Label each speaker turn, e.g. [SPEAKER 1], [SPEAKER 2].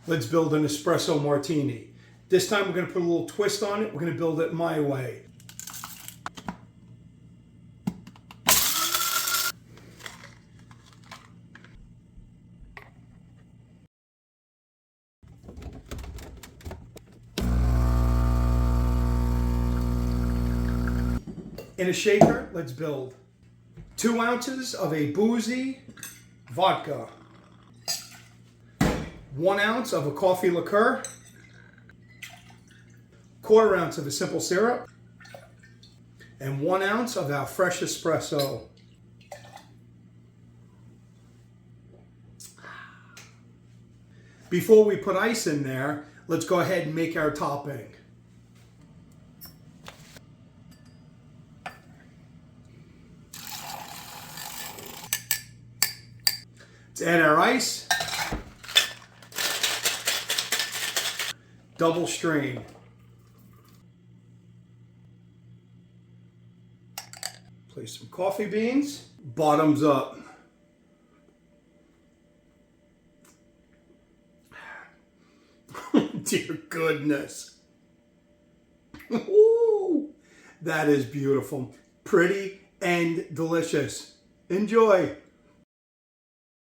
[SPEAKER 1] Let's build an espresso martini. This time we're going to put a little twist on it. We're going to build it my way. In a shaker, let's build 2 ounces of a boozy vodka, 1 ounce of a coffee liqueur, 1/4 ounce of a simple syrup, and 1 ounce of our fresh espresso. Before we put ice in there, let's go ahead and make our topping. Let's add our ice. Double strain. Place some coffee beans. Bottoms up. Dear goodness. Ooh, that is beautiful. Pretty and delicious. Enjoy.